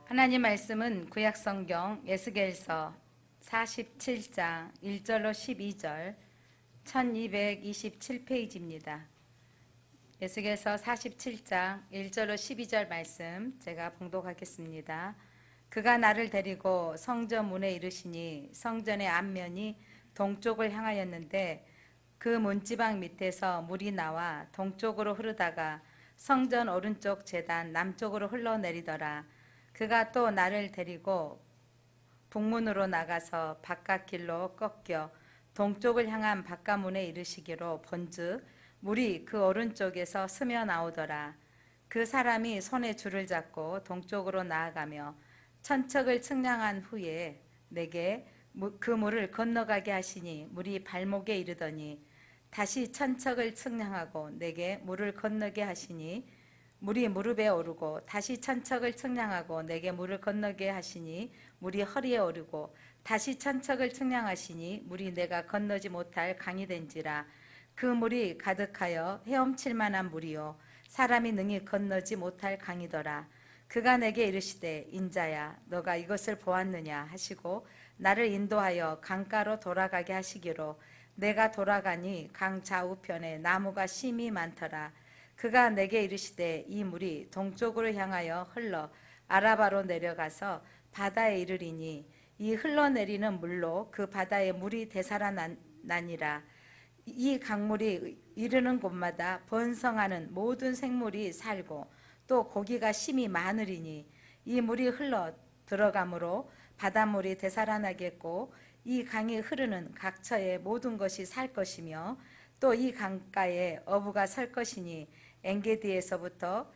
하나님 말씀은 구약성경 에스겔서 47장 1절로 12절 1227페이지입니다. 에스겔서 47장 1절로 12절 말씀 제가 봉독하겠습니다. 그가 나를 데리고 성전 문에 이르시니 성전의 앞면이 동쪽을 향하였는데 그 문지방 밑에서 물이 나와 동쪽으로 흐르다가 성전 오른쪽 제단 남쪽으로 흘러내리더라. 그가 또 나를 데리고 북문으로 나가서 바깥길로 꺾여 동쪽을 향한 바깥문에 이르시기로 본즉 물이 그 오른쪽에서 스며 나오더라. 그 사람이 손에 줄을 잡고 동쪽으로 나아가며 천척을 측량한 후에 내게 그 물을 건너가게 하시니 물이 발목에 이르더니 다시 천척을 측량하고 내게 물을 건너게 하시니 물이 무릎에 오르고 다시 천척을 측량하고 내게 물을 건너게 하시니 물이 허리에 오르고 다시 천척을 측량하시니 물이 내가 건너지 못할 강이 된지라. 그 물이 가득하여 헤엄칠 만한 물이요 사람이 능히 건너지 못할 강이더라. 그가 내게 이르시되 인자야 너가 이것을 보았느냐 하시고 나를 인도하여 강가로 돌아가게 하시기로 내가 돌아가니 강 좌우편에 나무가 심이 많더라. 그가 내게 이르시되 이 물이 동쪽으로 향하여 흘러 아라바로 내려가서 바다에 이르리니 이 흘러내리는 물로 그 바다의 물이 되살아나니라. 이 강물이 이르는 곳마다 번성하는 모든 생물이 살고 또 고기가 심이 많으리니 이 물이 흘러 들어가므로 바닷물이 되살아나겠고 이 강이 흐르는 각처의 모든 것이 살 것이며 또 이 강가에 어부가 설 것이니 엔게디에서부터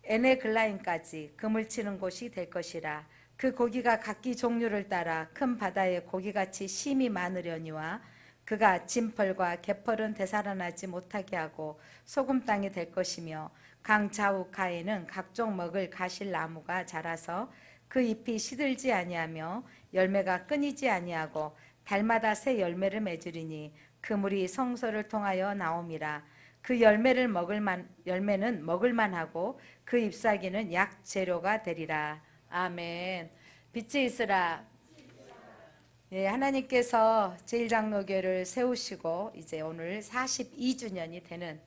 에네글라임까지 그물 치는 곳이 될 것이라. 그 고기가 각기 종류를 따라 큰 바다에 고기같이 심이 많으려니와 그가 진펄과 개펄은 되살아나지 못하게 하고 소금 땅이 될 것이며 강 좌우가에는 각종 먹을 가실 나무가 자라서 그 잎이 시들지 아니하며 열매가 끊이지 아니하고 달마다 새 열매를 맺으리니 그 물이 성소를 통하여 나옴이라. 그 열매는 먹을만하고 그 잎사귀는 약 재료가 되리라. 아멘. 빛이 있으라. 예, 하나님께서 제일장로교를 세우시고 이제 오늘 42주년이 되는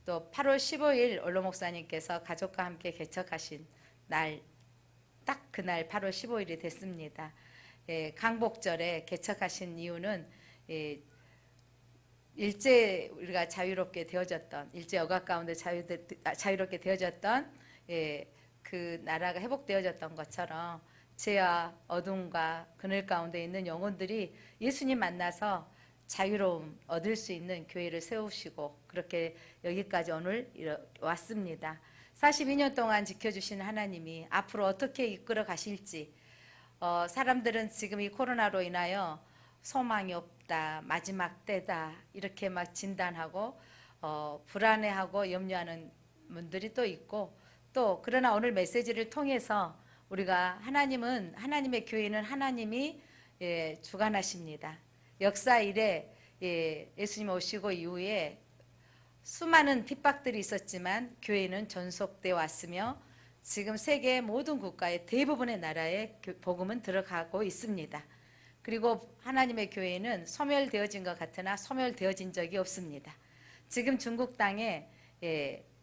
또 8월 15일 원로 목사님께서 가족과 함께 개척하신 날, 딱 그날 8월 15일이 됐습니다. 예, 강복절에 개척하신 이유는 일제 우리가 자유롭게 되어졌던 일제 억압 가운데 자유롭게 되어졌던 그 나라가 회복되어졌던 것처럼 죄와 어둠과 그늘 가운데 있는 영혼들이 예수님 만나서 자유로움 얻을 수 있는 교회를 세우시고 그렇게 여기까지 오늘 왔습니다. 42년 동안 지켜주신 하나님이 앞으로 어떻게 이끌어 가실지 사람들은 지금 이 코로나로 인하여 소망이 없다, 마지막 때다 이렇게 막 진단하고 불안해하고 염려하는 분들이 또 있고 또 그러나 오늘 메시지를 통해서 우리가 하나님의 교회는 하나님이 주관하십니다. 역사 이래 예수님 오시고 이후에 수많은 핍박들이 있었지만 교회는 존속되어 왔으며 지금 세계 모든 국가의 대부분의 나라에 복음은 들어가고 있습니다. 그리고 하나님의 교회는 소멸되어진 것 같으나 소멸되어진 적이 없습니다. 지금 중국 땅에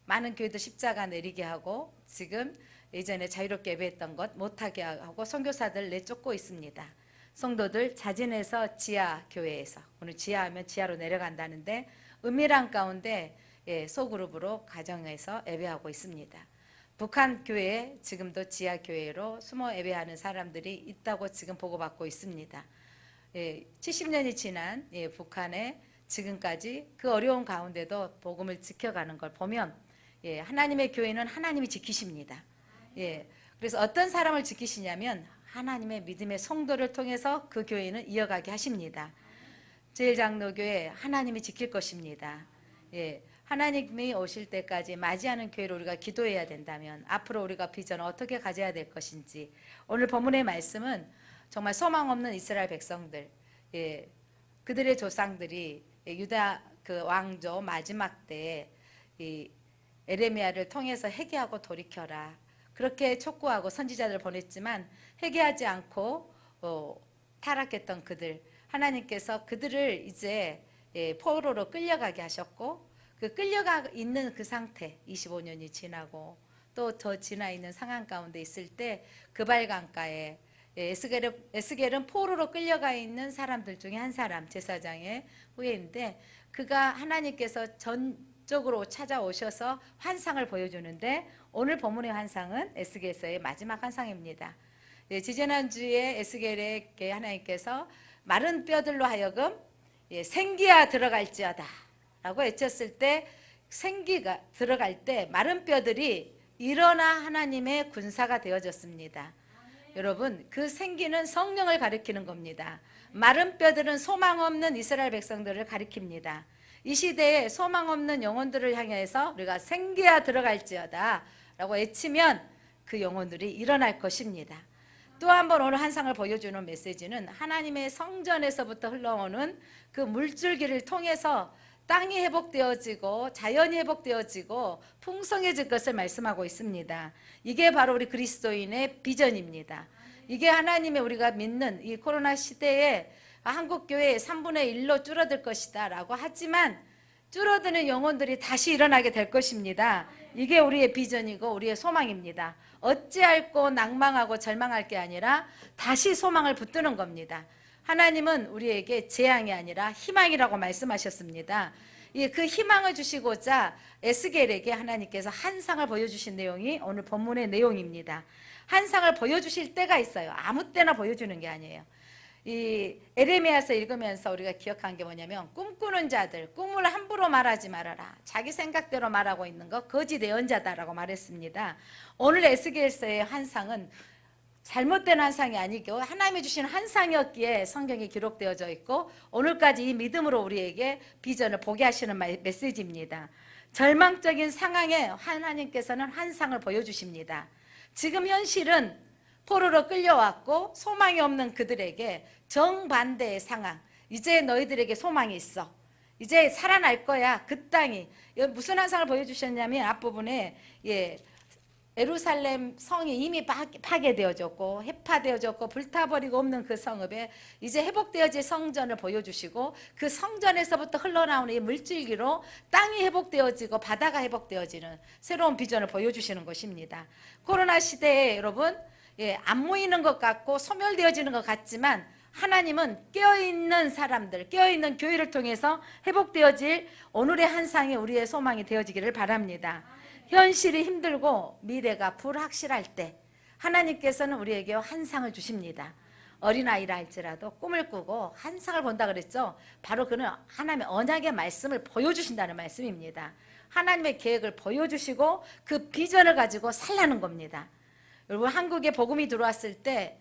많은 교회도 십자가 내리게 하고 지금 예전에 자유롭게 예배했던 것 못하게 하고 선교사들 내쫓고 있습니다. 성도들 자진해서 지하 교회에서 오늘 지하하면 지하로 내려간다는데 은밀한 가운데 소그룹으로 가정에서 예배하고 있습니다. 북한 교회에 지금도 지하 교회로 숨어 예배하는 사람들이 있다고 지금 보고받고 있습니다. 70년이 지난 북한에 지금까지 그 어려운 가운데도 복음을 지켜가는 걸 보면 하나님의 교회는 하나님이 지키십니다. 그래서 어떤 사람을 지키시냐면 하나님의 믿음의 성도를 통해서 그 교회는 이어가게 하십니다. 제일장로교회 하나님이 지킬 것입니다. 하나님이 오실 때까지 맞이하는 교회로 우리가 기도해야 된다면 앞으로 우리가 비전을 어떻게 가져야 될 것인지 오늘 본문의 말씀은 정말 소망 없는 이스라엘 백성들 그들의 조상들이 유다 그 왕조 마지막 때에 에레미야를 통해서 회개하고 돌이켜라 그렇게 촉구하고 선지자들 보냈지만 회개하지 않고 타락했던 그들, 하나님께서 그들을 이제 포로로 끌려가게 하셨고, 그 끌려가 있는 그 상태 25년이 지나고 또 더 지나 있는 상황 가운데 있을 때 그발 강가에 에스겔은 포로로 끌려가 있는 사람들 중에 한 사람, 제사장의 후예인데, 그가 하나님께서 전적으로 찾아오셔서 환상을 보여주는데, 오늘 본문의 환상은 에스겔서의 마지막 환상입니다. 지지난주에 에스겔에게 하나님께서 마른 뼈들로 하여금 생기야 들어갈지어다 라고 외쳤을 때, 생기가 들어갈 때 마른 뼈들이 일어나 하나님의 군사가 되어졌습니다. 여러분, 그 생기는 성령을 가리키는 겁니다. 마른 뼈들은 소망 없는 이스라엘 백성들을 가리킵니다. 이 시대에 소망 없는 영혼들을 향해서 우리가 생기야 들어갈지어다 라고 외치면 그 영혼들이 일어날 것입니다. 또 한 번 오늘 환상을 보여주는 메시지는 하나님의 성전에서부터 흘러오는 그 물줄기를 통해서 땅이 회복되어지고 자연이 회복되어지고 풍성해질 것을 말씀하고 있습니다. 이게 바로 우리 그리스도인의 비전입니다. 이게 하나님의 우리가 믿는 이 코로나 시대에 한국교회의 3분의 1로 줄어들 것이다 라고 하지만, 줄어드는 영혼들이 다시 일어나게 될 것입니다. 이게 우리의 비전이고 우리의 소망입니다. 어찌할꼬 낭망하고 절망할 게 아니라 다시 소망을 붙드는 겁니다. 하나님은 우리에게 재앙이 아니라 희망이라고 말씀하셨습니다. 그 희망을 주시고자 에스겔에게 하나님께서 환상을 보여주신 내용이 오늘 본문의 내용입니다. 환상을 보여주실 때가 있어요. 아무 때나 보여주는 게 아니에요. 이 에레미야서 읽으면서 우리가 기억한 게 뭐냐면, 꿈꾸는 자들 꿈을 함부로 말하지 말아라. 자기 생각대로 말하고 있는 거 거짓 예언자다라고 말했습니다. 오늘 에스겔서의 환상은 잘못된 환상이 아니고 하나님이 주신 환상이었기에 성경에 기록되어져 있고, 오늘까지 이 믿음으로 우리에게 비전을 보게 하시는 메시지입니다. 절망적인 상황에 하나님께서는 환상을 보여주십니다. 지금 현실은 포로로 끌려왔고 소망이 없는 그들에게 정반대의 상황, 이제 너희들에게 소망이 있어, 이제 살아날 거야. 그 땅이 무슨 환상을 보여주셨냐면, 앞부분에 예루살렘 성이 이미 파괴되어졌고 해파되어졌고 불타버리고 없는 그 성읍에 이제 회복되어질 성전을 보여주시고, 그 성전에서부터 흘러나오는 이 물줄기로 땅이 회복되어지고 바다가 회복되어지는 새로운 비전을 보여주시는 것입니다. 코로나 시대에 여러분, 안 모이는 것 같고 소멸되어지는 것 같지만, 하나님은 깨어있는 사람들, 깨어있는 교회를 통해서 회복되어질 오늘의 환상이 우리의 소망이 되어지기를 바랍니다. 현실이 힘들고 미래가 불확실할 때 하나님께서는 우리에게 환상을 주십니다. 어린아이라 할지라도 꿈을 꾸고 환상을 본다 그랬죠. 바로 그는 하나님의 언약의 말씀을 보여주신다는 말씀입니다. 하나님의 계획을 보여주시고 그 비전을 가지고 살라는 겁니다. 여러분, 한국에 복음이 들어왔을 때,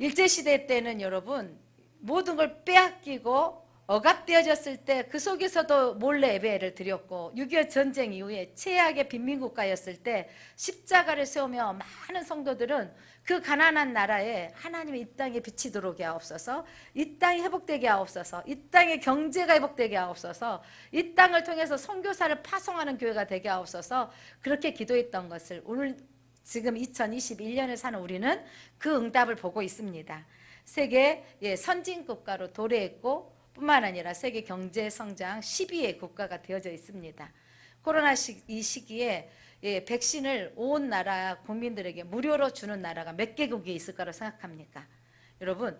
일제시대 때는 여러분 모든 걸 빼앗기고 억압되어졌을 때 그 속에서도 몰래 예배를 드렸고, 6.25 전쟁 이후에 최악의 빈민국가였을 때 십자가를 세우며 많은 성도들은 그 가난한 나라에 하나님의 이 땅에 빛이 들어오게 하옵소서, 이 땅이 회복되게 하옵소서, 이 땅의 경제가 회복되게 하옵소서, 이 땅을 통해서 선교사를 파송하는 교회가 되게 하옵소서, 그렇게 기도했던 것을 오늘 지금 2021년을 사는 우리는 그 응답을 보고 있습니다. 세계 선진국가로 도래했고 뿐만 아니라 세계 경제 성장 10위의 국가가 되어져 있습니다. 코로나 이 시기에 백신을 온 나라 국민들에게 무료로 주는 나라가 몇 개국이 있을 거라고 생각합니까? 여러분,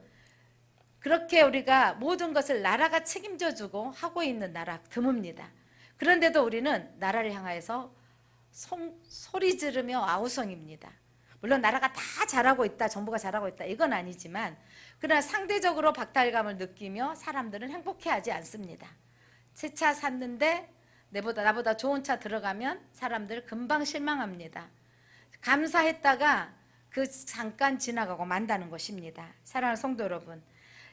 그렇게 우리가 모든 것을 나라가 책임져 주고 하고 있는 나라 드뭅니다. 그런데도 우리는 나라를 향하여서 소리 지르며 아우성입니다. 물론 나라가 다 잘하고 있다, 정부가 잘하고 있다, 이건 아니지만, 그러나 상대적으로 박탈감을 느끼며 사람들은 행복해하지 않습니다. 새 차 샀는데 나보다 좋은 차 들어가면 사람들 금방 실망합니다. 감사했다가 그 잠깐 지나가고 만다는 것입니다. 사랑하는 성도 여러분,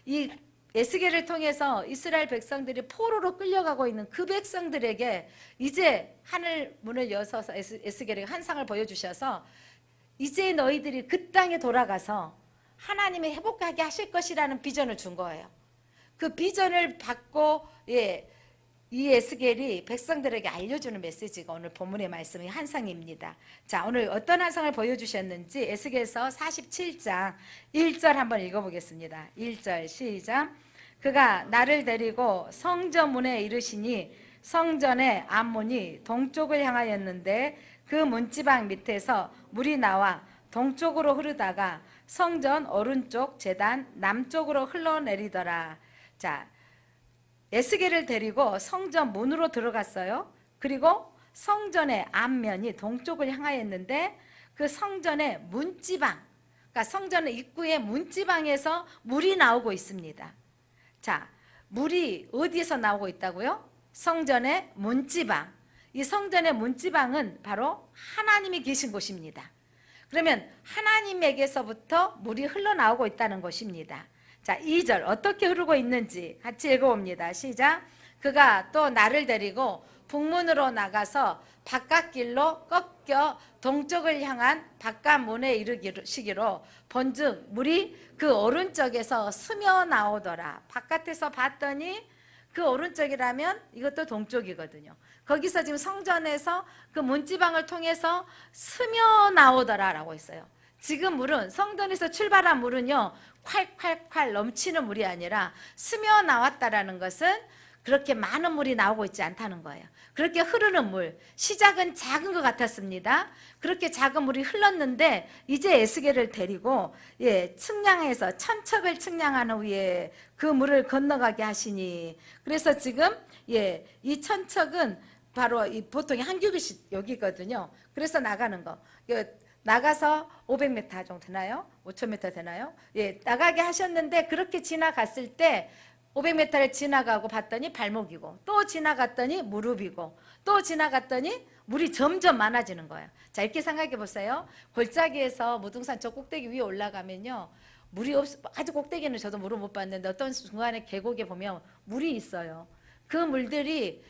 이 에스겔을 통해서 이스라엘 백성들이 포로로 끌려가고 있는 그 백성들에게 이제 하늘 문을 여셔서 에스겔에게 환상을 보여주셔서, 이제 너희들이 그 땅에 돌아가서 하나님이 회복하게 하실 것이라는 비전을 준 거예요. 그 비전을 받고 이 에스겔이 백성들에게 알려주는 메시지가 오늘 본문의 말씀의 한상입니다. 자, 오늘 어떤 한상을 보여주셨는지 에스겔서 47장 1절 한번 읽어보겠습니다. 1절 시작. 그가 나를 데리고 성전 문에 이르시니 성전의 앞문이 동쪽을 향하였는데 그 문지방 밑에서 물이 나와 동쪽으로 흐르다가 성전 오른쪽 제단 남쪽으로 흘러내리더라. 자, 에스겔을 데리고 성전 문으로 들어갔어요. 그리고 성전의 앞면이 동쪽을 향하였는데 그 성전의 문지방, 그러니까 성전의 입구의 문지방에서 물이 나오고 있습니다. 자, 물이 어디에서 나오고 있다고요? 성전의 문지방. 이 성전의 문지방은 바로 하나님이 계신 곳입니다. 그러면 하나님에게서부터 물이 흘러나오고 있다는 것입니다. 자, 2절 어떻게 흐르고 있는지 같이 읽어봅니다. 시작. 그가 또 나를 데리고 북문으로 나가서 바깥길로 꺾여 동쪽을 향한 바깥문에 이르시기로 본즉 물이 그 오른쪽에서 스며 나오더라. 바깥에서 봤더니 그 오른쪽이라면 이것도 동쪽이거든요. 거기서 지금 성전에서 그 문지방을 통해서 스며 나오더라 라고 했어요. 지금 물은 성전에서 출발한 물은요 콸콸콸 넘치는 물이 아니라 스며 나왔다라는 것은 그렇게 많은 물이 나오고 있지 않다는 거예요. 그렇게 흐르는 물, 시작은 작은 것 같았습니다. 그렇게 작은 물이 흘렀는데 이제 에스겔을 데리고 측량해서 천척을 측량한 후에 그 물을 건너가게 하시니, 그래서 지금 이 천척은 바로 이 보통 한 규빗이 여기거든요. 그래서 나가는 거. 나가서 500m 정도 되나요? 5000m 되나요? 나가게 하셨는데 그렇게 지나갔을 때 500m를 지나가고 봤더니 발목이고, 또 지나갔더니 무릎이고, 또 지나갔더니 물이 점점 많아지는 거예요. 자, 이렇게 생각해 보세요. 골짜기에서 무등산 저 꼭대기 위에 올라가면요 물이 아주 꼭대기는 저도 물을 못 봤는데 어떤 중간에 계곡에 보면 물이 있어요. 그 물들이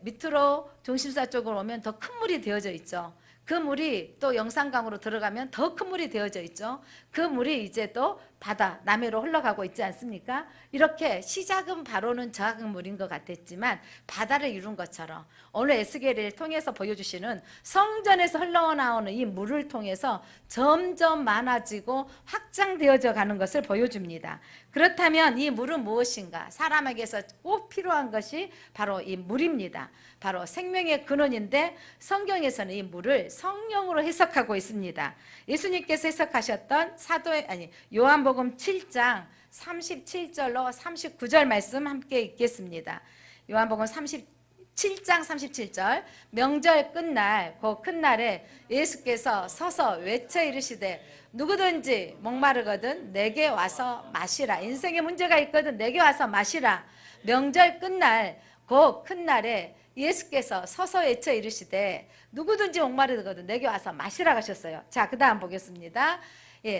밑으로 중심사 쪽으로 오면 더 큰 물이 되어져 있죠. 그 물이 또 영산강으로 들어가면 더 큰 물이 되어져 있죠. 그 물이 이제 또 바다 남해로 흘러가고 있지 않습니까? 이렇게 시작은 바로는 작은 물인 것 같았지만 바다를 이룬 것처럼 오늘 에스겔을 통해서 보여주시는 성전에서 흘러나오는 이 물을 통해서 점점 많아지고 확장되어져 가는 것을 보여줍니다. 그렇다면 이 물은 무엇인가? 사람에게서 꼭 필요한 것이 바로 이 물입니다. 바로 생명의 근원인데 성경에서는 이 물을 성령으로 해석하고 있습니다. 예수님께서 해석하셨던 요한복음 7장 37절로 39절 말씀 함께 읽겠습니다. 요한복음 37장 37절. 명절 끝날 그 큰 날에 예수께서 서서 외쳐 이르시되 누구든지 목마르거든 내게 와서 마시라. 인생에 문제가 있거든 내게 와서 마시라. 명절 끝날 그 큰 날에 예수께서 서서 외쳐 이르시되 누구든지 목마르거든 내게 와서 마시라 하셨어요. 자, 그 다음 보겠습니다.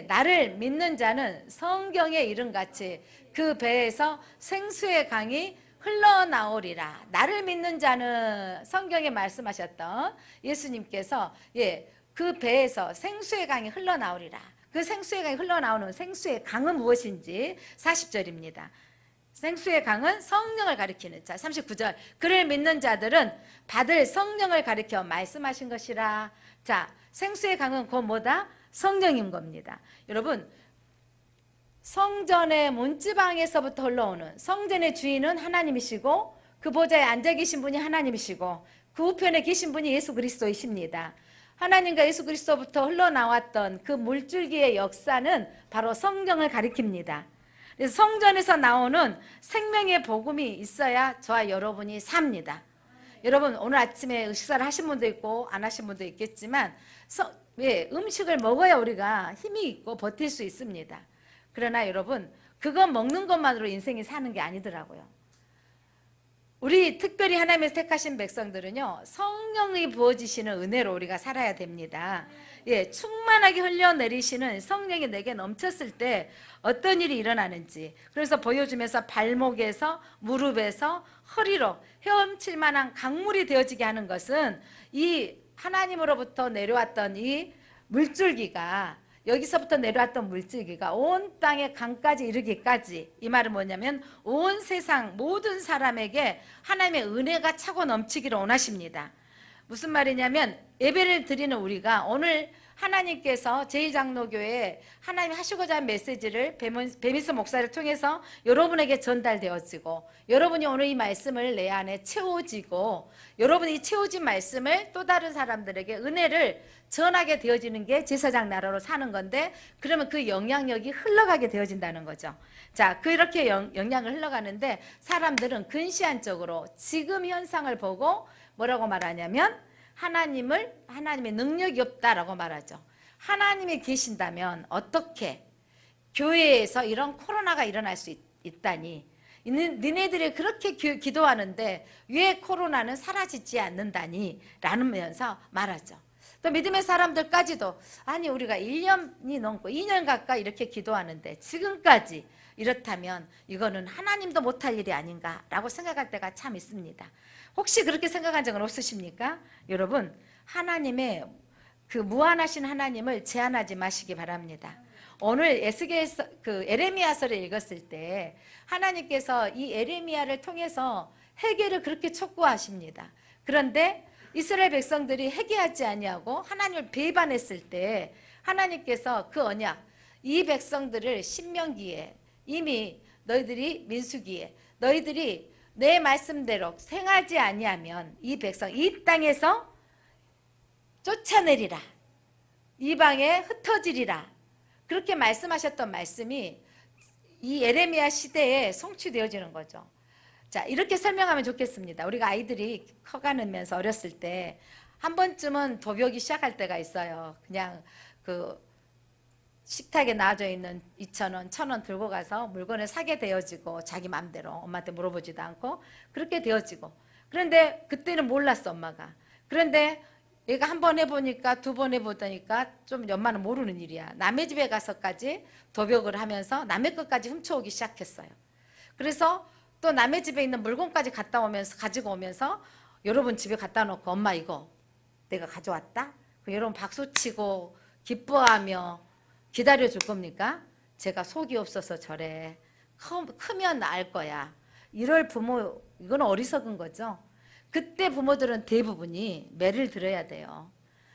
나를 믿는 자는 성경의 이름같이 그 배에서 생수의 강이 흘러나오리라. 나를 믿는 자는 성경에 말씀하셨던 예수님께서 그 배에서 생수의 강이 흘러나오리라. 그 생수의 강이 흘러나오는 생수의 강은 무엇인지 40절입니다. 생수의 강은 성령을 가리키는 자. 39절. 그를 믿는 자들은 받을 성령을 가리켜 말씀하신 것이라. 자, 생수의 강은 곧 뭐다? 성령인 겁니다. 여러분, 성전의 문지방에서부터 흘러오는 성전의 주인은 하나님이시고 그 보좌에 앉아 계신 분이 하나님이시고 그 우편에 계신 분이 예수 그리스도이십니다. 하나님과 예수 그리스도부터 흘러나왔던 그 물줄기의 역사는 바로 성경을 가리킵니다. 그래서 성전에서 나오는 생명의 복음이 있어야 저와 여러분이 삽니다. 여러분, 오늘 아침에 식사를 하신 분도 있고 안 하신 분도 있겠지만 음식을 먹어야 우리가 힘이 있고 버틸 수 있습니다. 그러나 여러분, 그거 먹는 것만으로 인생이 사는 게 아니더라고요. 우리 특별히 하나님께서 택하신 백성들은요 성령이 부어지시는 은혜로 우리가 살아야 됩니다. 충만하게 흘려내리시는 성령이 내게 넘쳤을 때 어떤 일이 일어나는지, 그래서 보여주면서 발목에서 무릎에서 허리로 헤엄칠 만한 강물이 되어지게 하는 것은 이 하나님으로부터 내려왔던 이 물줄기가 여기서부터 내려왔던 물질기가 온 땅의 강까지 이르기까지, 이 말은 뭐냐면 온 세상 모든 사람에게 하나님의 은혜가 차고 넘치기를 원하십니다. 무슨 말이냐면 예배를 드리는 우리가 오늘 하나님께서 제2장로교회에 하나님 하시고자 하는 메시지를 배미스 목사를 통해서 여러분에게 전달되어지고, 여러분이 오늘 이 말씀을 내 안에 채워지고, 여러분이 이 채워진 말씀을 또 다른 사람들에게 은혜를 전하게 되어지는 게 제사장 나라로 사는 건데, 그러면 그 영향력이 흘러가게 되어진다는 거죠. 자, 그렇게 영향을 흘러가는데 사람들은 근시안적으로 지금 현상을 보고 뭐라고 말하냐면 하나님의 능력이 없다라고 말하죠. 하나님이 계신다면 어떻게 교회에서 이런 코로나가 일어날 수 있다니, 니네들이 그렇게 기도하는데 왜 코로나는 사라지지 않는다니 라면서 말하죠. 또 믿음의 사람들까지도 아니 우리가 1년이 넘고 2년 가까이 이렇게 기도하는데 지금까지 이렇다면 이거는 하나님도 못할 일이 아닌가라고 생각할 때가 참 있습니다. 혹시 그렇게 생각한 적은 없으십니까? 여러분, 하나님의 그 무한하신 하나님을 제한하지 마시기 바랍니다. 오늘 에스겔서 그 에레미야서를 읽었을 때 하나님께서 이 에레미야를 통해서 회개를 그렇게 촉구하십니다. 그런데 이스라엘 백성들이 회개하지 아니하고 하나님을 배반했을 때 하나님께서 그 언약, 이 백성들을 신명기에 이미 너희들이 민수기에 너희들이 내 말씀대로 행하지 아니하면 이 백성 이 땅에서 쫓아내리라, 이방에 흩어지리라, 그렇게 말씀하셨던 말씀이 이 에레미야 시대에 성취되어지는 거죠. 자, 이렇게 설명하면 좋겠습니다. 우리가 아이들이 커가면서 어렸을 때 한 번쯤은 도벽이 시작할 때가 있어요. 그냥 그 식탁에 놔져 있는 2,000원, 1,000원 들고 가서 물건을 사게 되어지고, 자기 마음대로 엄마한테 물어보지도 않고 그렇게 되어지고. 그런데 그때는 몰랐어, 엄마가. 그런데 얘가 한 번 해보니까 두 번 해보니까 좀 엄마는 모르는 일이야. 남의 집에 가서까지 도벽을 하면서 남의 것까지 훔쳐오기 시작했어요. 그래서 또 남의 집에 있는 물건까지 가지고 오면서 여러분 집에 갖다 놓고 엄마 이거 내가 가져왔다? 여러분 박수치고 기뻐하며 기다려줄 겁니까? 제가 속이 없어서 저래. 크면 알 거야. 이럴 부모, 이건 어리석은 거죠. 그때 부모들은 대부분이 매를 들어야 돼요.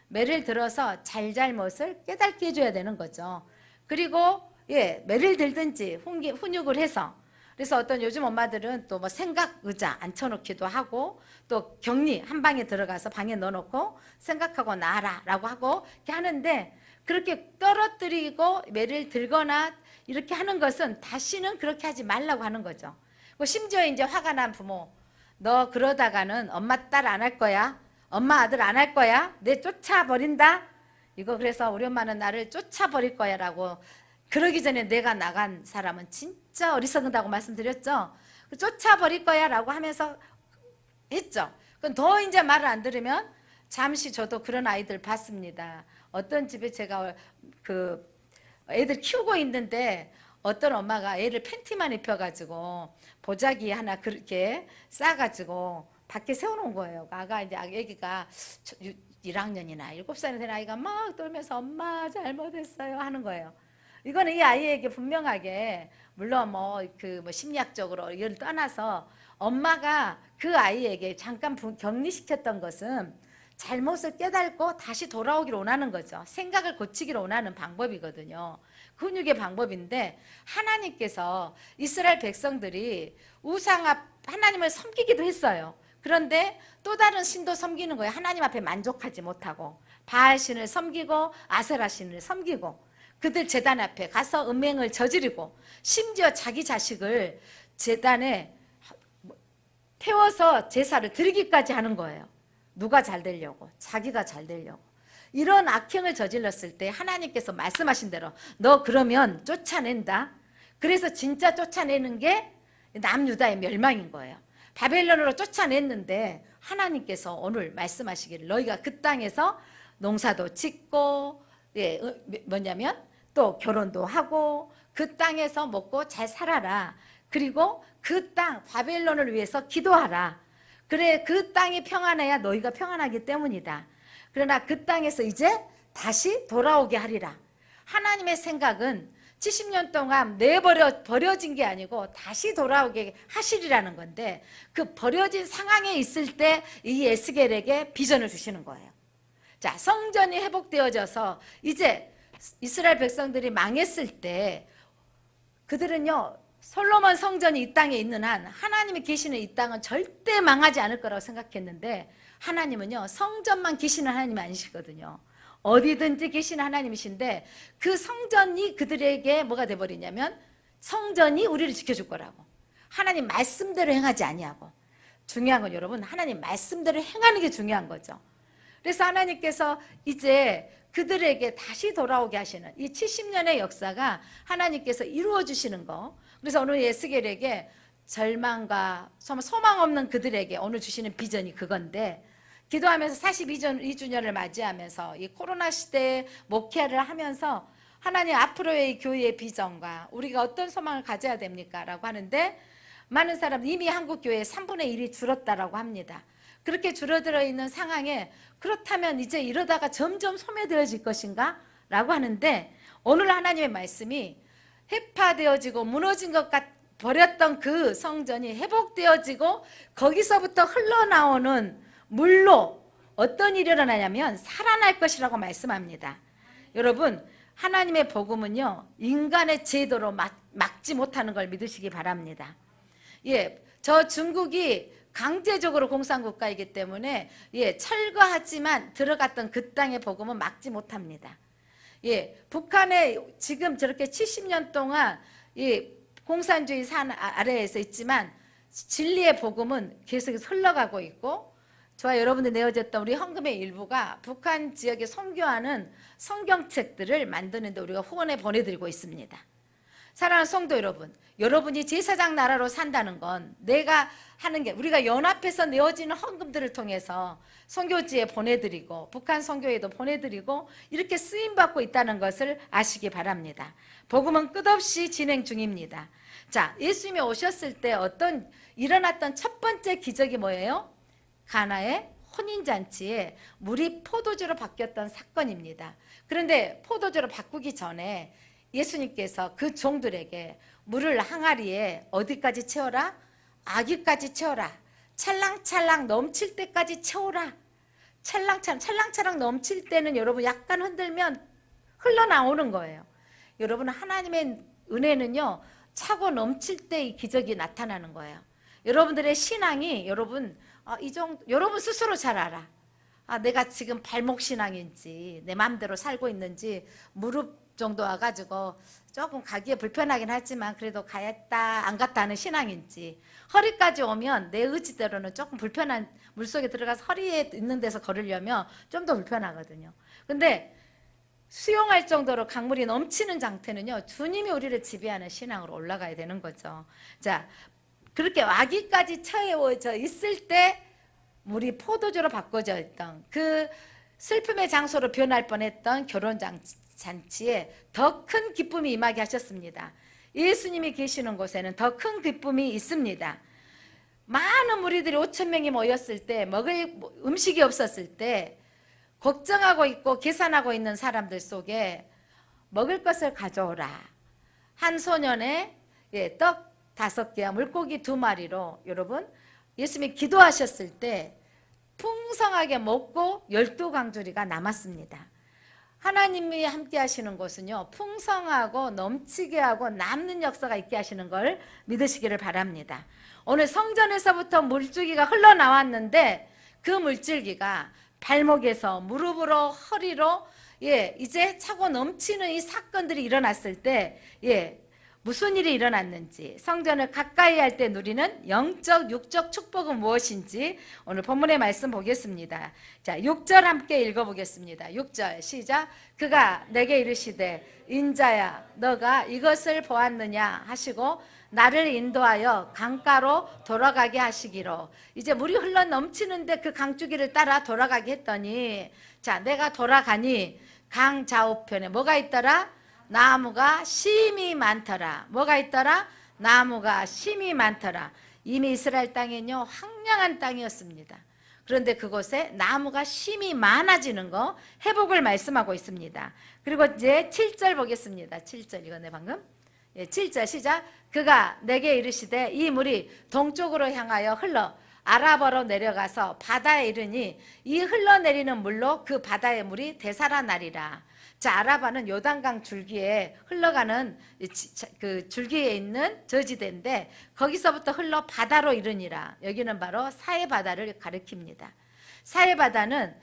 매를 들어서 잘잘못을 깨닫게 해줘야 되는 거죠. 그리고 매를 들든지 훈육을 해서, 그래서 어떤 요즘 엄마들은 또 뭐 생각 의자 앉혀놓기도 하고, 또 격리 한 방에 들어가서 방에 넣어놓고 생각하고 나라 라고 하고 이렇게 하는데, 그렇게 떨어뜨리고 매를 들거나 이렇게 하는 것은 다시는 그렇게 하지 말라고 하는 거죠. 심지어 이제 화가 난 부모, 너 그러다가는 엄마 딸 안 할 거야, 엄마 아들 안 할 거야, 내 쫓아버린다. 이거 그래서 우리 엄마는 나를 쫓아버릴 거야 라고, 그러기 전에 내가 나간 사람은 진짜 어리석은다고 말씀드렸죠. 쫓아버릴 거야 라고 하면서 했죠. 그럼 더 이제 말을 안 들으면, 잠시 저도 그런 아이들 봤습니다. 어떤 집에 제가 그 애들 키우고 있는데 어떤 엄마가 애를 팬티만 입혀가지고 보자기 하나 그렇게 싸가지고 밖에 세워놓은 거예요. 이제 애기가 1학년이나 7살이 된 아이가 막 떨면서 엄마 잘못했어요 하는 거예요. 이거는 이 아이에게 분명하게, 물론 그 심리학적으로 이걸 떠나서 엄마가 그 아이에게 잠깐 격리시켰던 것은 잘못을 깨닫고 다시 돌아오기를 원하는 거죠. 생각을 고치기를 원하는 방법이거든요. 훈육의 방법인데, 하나님께서 이스라엘 백성들이 우상 앞 하나님을 섬기기도 했어요. 그런데 또 다른 신도 섬기는 거예요. 하나님 앞에 만족하지 못하고 바알 신을 섬기고 아세라 신을 섬기고, 그들 제단 앞에 가서 음행을 저지르고, 심지어 자기 자식을 제단에 태워서 제사를 드리기까지 하는 거예요. 누가 잘 되려고, 자기가 잘 되려고. 이런 악행을 저질렀을 때 하나님께서 말씀하신 대로 너 그러면 쫓아낸다. 그래서 진짜 쫓아내는 게 남유다의 멸망인 거예요. 바벨론으로 쫓아냈는데 하나님께서 오늘 말씀하시기를 너희가 그 땅에서 농사도 짓고, 뭐냐면 또 결혼도 하고 그 땅에서 먹고 잘 살아라. 그리고 그 땅 바벨론을 위해서 기도하라. 그래, 그 땅이 평안해야 너희가 평안하기 때문이다. 그러나 그 땅에서 이제 다시 돌아오게 하리라. 하나님의 생각은 70년 동안 버려진 게 아니고 다시 돌아오게 하시리라는 건데, 그 버려진 상황에 있을 때 이 에스겔에게 비전을 주시는 거예요. 자, 성전이 회복되어져서 이제 이스라엘 백성들이 망했을 때 그들은요, 솔로몬 성전이 이 땅에 있는 한 하나님이 계시는 이 땅은 절대 망하지 않을 거라고 생각했는데, 하나님은요, 성전만 계시는 하나님이 아니시거든요. 어디든지 계시는 하나님이신데, 그 성전이 그들에게 뭐가 돼버리냐면, 성전이 우리를 지켜줄 거라고. 하나님 말씀대로 행하지 아니하고. 중요한 건 여러분, 하나님 말씀대로 행하는 게 중요한 거죠. 그래서 하나님께서 이제 그들에게 다시 돌아오게 하시는 이 70년의 역사가 하나님께서 이루어 주시는 거. 그래서 오늘 에스겔에게 절망과 소망 없는 그들에게 오늘 주시는 비전이 그건데, 기도하면서 42주년을 맞이하면서 이 코로나 시대에 목회를 하면서 하나님 앞으로의 이 교회의 비전과 우리가 어떤 소망을 가져야 됩니까? 라고 하는데, 많은 사람 이미 한국교회의 3분의 1이 줄었다라고 합니다. 그렇게 줄어들어 있는 상황에 그렇다면 이제 이러다가 점점 소멸되어질 것인가? 라고 하는데, 오늘 하나님의 말씀이 해파되어지고 무너진 것 같 버렸던 그 성전이 회복되어지고 거기서부터 흘러나오는 물로 어떤 일이 일어나냐면 살아날 것이라고 말씀합니다. 여러분, 하나님의 복음은요, 인간의 제도로 막지 못하는 걸 믿으시기 바랍니다. 예, 저 중국이 강제적으로 공산국가이기 때문에 철거하지만 들어갔던 그 땅의 복음은 막지 못합니다. 예, 북한에 지금 저렇게 70년 동안 공산주의 산 아래에서 있지만 진리의 복음은 계속 흘러가고 있고, 저와 여러분들 내어졌던 우리 헌금의 일부가 북한 지역에 선교하는 성경책들을 만드는데 우리가 후원에 보내드리고 있습니다. 사랑하는 성도 여러분, 여러분이 제사장 나라로 산다는 건 내가 하는 게, 우리가 연합해서 내어지는 헌금들을 통해서 선교지에 보내드리고 북한 선교에도 보내드리고 이렇게 쓰임받고 있다는 것을 아시기 바랍니다. 복음은 끝없이 진행 중입니다. 자, 예수님이 오셨을 때 일어났던 첫 번째 기적이 뭐예요? 가나의 혼인잔치에 물이 포도주로 바뀌었던 사건입니다. 그런데 포도주로 바꾸기 전에 예수님께서 그 종들에게 물을 항아리에 어디까지 채워라? 아기까지 채워라. 찰랑찰랑 넘칠 때까지 채워라. 찰랑찰랑 넘칠 때는 여러분 약간 흔들면 흘러나오는 거예요. 여러분, 하나님의 은혜는요, 차고 넘칠 때 이 기적이 나타나는 거예요. 여러분들의 신앙이 여러분 스스로 잘 알아. 내가 지금 발목 신앙인지 내 마음대로 살고 있는지, 무릎 정도 와가지고 조금 가기에 불편하긴 하지만 그래도 가야겠다 안 갔다 하는 신앙인지, 허리까지 오면 내 의지대로는 조금 불편한, 물속에 들어가서 허리에 있는 데서 걸으려면 좀 더 불편하거든요. 근데 수용할 정도로 강물이 넘치는 상태는요, 주님이 우리를 지배하는 신앙으로 올라가야 되는 거죠. 자, 그렇게 아기까지 채워져 있을 때 물이 포도주로 바꿔져 있던 그 슬픔의 장소로 변할 뻔했던 결혼잔치에 더 큰 기쁨이 임하게 하셨습니다. 예수님이 계시는 곳에는 더 큰 기쁨이 있습니다. 많은 무리들이 5,000명이 모였을 때, 먹을 음식이 없었을 때 걱정하고 있고 계산하고 있는 사람들 속에 먹을 것을 가져오라. 한 소년의 떡 5개와 물고기 2마리로 여러분, 예수님이 기도하셨을 때 풍성하게 먹고 12강주리가 남았습니다. 하나님이 함께 하시는 곳은요, 풍성하고 넘치게 하고 남는 역사가 있게 하시는 걸 믿으시기를 바랍니다. 오늘 성전에서부터 물줄기가 흘러나왔는데 그 물줄기가 발목에서 무릎으로 허리로 이제 차고 넘치는 이 사건들이 일어났을 때 무슨 일이 일어났는지, 성전을 가까이 할 때 누리는 영적, 육적 축복은 무엇인지 오늘 본문의 말씀 보겠습니다. 자, 6절 함께 읽어보겠습니다. 6절 시작. 그가 내게 이르시되 인자야 너가 이것을 보았느냐 하시고 나를 인도하여 강가로 돌아가게 하시기로. 이제 물이 흘러 넘치는데 그 강줄기를 따라 돌아가게 했더니, 자, 내가 돌아가니 강 좌우편에 뭐가 있더라? 나무가 심이 많더라. 뭐가 있더라? 나무가 심이 많더라. 이미 이스라엘 땅은요, 황량한 땅이었습니다. 그런데 그곳에 나무가 심이 많아지는 거, 회복을 말씀하고 있습니다. 그리고 이제 7절 보겠습니다. 7절 이거네 방금. 7절 시작. 그가 내게 이르시되 이 물이 동쪽으로 향하여 흘러 아라바로 내려가서 바다에 이르니 이 흘러내리는 물로 그 바다의 물이 되살아나리라. 자, 아라바는 요단강 줄기에 흘러가는 그 줄기에 있는 저지대인데 거기서부터 흘러 바다로 이르니라. 여기는 바로 사해바다를 가리킵니다. 사해바다는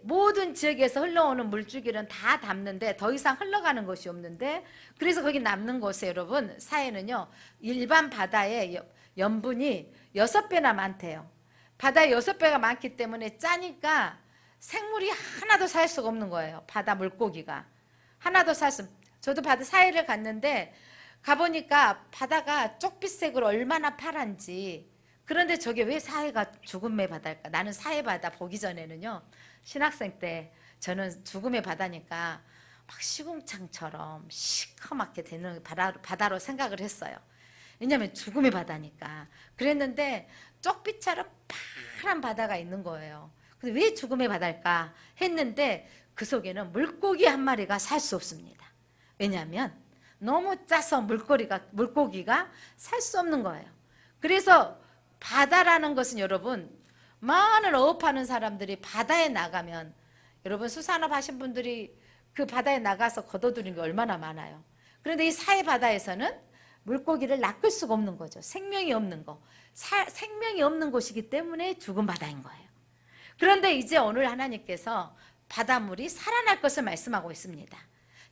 모든 지역에서 흘러오는 물줄기는 다 담는데 더 이상 흘러가는 곳이 없는데, 그래서 거기 남는 곳에 여러분 사해는요 일반 바다의 염분이 6배나 많대요. 바다에 6배가 많기 때문에 짜니까 생물이 하나도 살 수가 없는 거예요. 바다 물고기가 하나도 살 수. 저도 바다 사해를 갔는데 가보니까 바다가 쪽빛색으로 얼마나 파란지. 그런데 저게 왜 사해가 죽음의 바다일까? 나는 사해 바다 보기 전에는요, 신학생 때 저는 죽음의 바다니까 막 시궁창처럼 시커멓게 되는 바다로 생각을 했어요. 왜냐하면 죽음의 바다니까. 그랬는데 쪽빛처럼 파란 바다가 있는 거예요. 근데 왜 죽음의 바다일까 했는데 그 속에는 물고기 한 마리가 살 수 없습니다. 왜냐하면 너무 짜서 물고기가 살 수 없는 거예요. 그래서 바다라는 것은 여러분, 많은 어업하는 사람들이 바다에 나가면, 여러분 수산업 하신 분들이 그 바다에 나가서 걷어들이는 게 얼마나 많아요. 그런데 이 사해 바다에서는 물고기를 낚을 수가 없는 거죠. 생명이 없는 거. 생명이 없는 곳이기 때문에 죽은 바다인 거예요. 그런데 이제 오늘 하나님께서 바닷물이 살아날 것을 말씀하고 있습니다.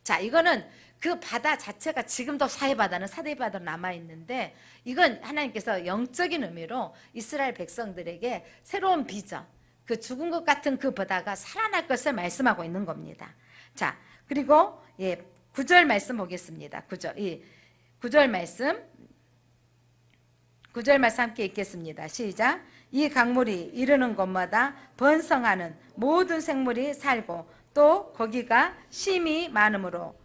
자, 이거는 그 바다 자체가 지금도 사해바다는 사대바다로 남아있는데, 이건 하나님께서 영적인 의미로 이스라엘 백성들에게 새로운 비전, 그 죽은 것 같은 그 바다가 살아날 것을 말씀하고 있는 겁니다. 자, 그리고 9절 말씀 보겠습니다. 9절 말씀 함께 읽겠습니다. 시작. 이 강물이 이르는 곳마다 번성하는 모든 생물이 살고 또 거기가 심이 많으므로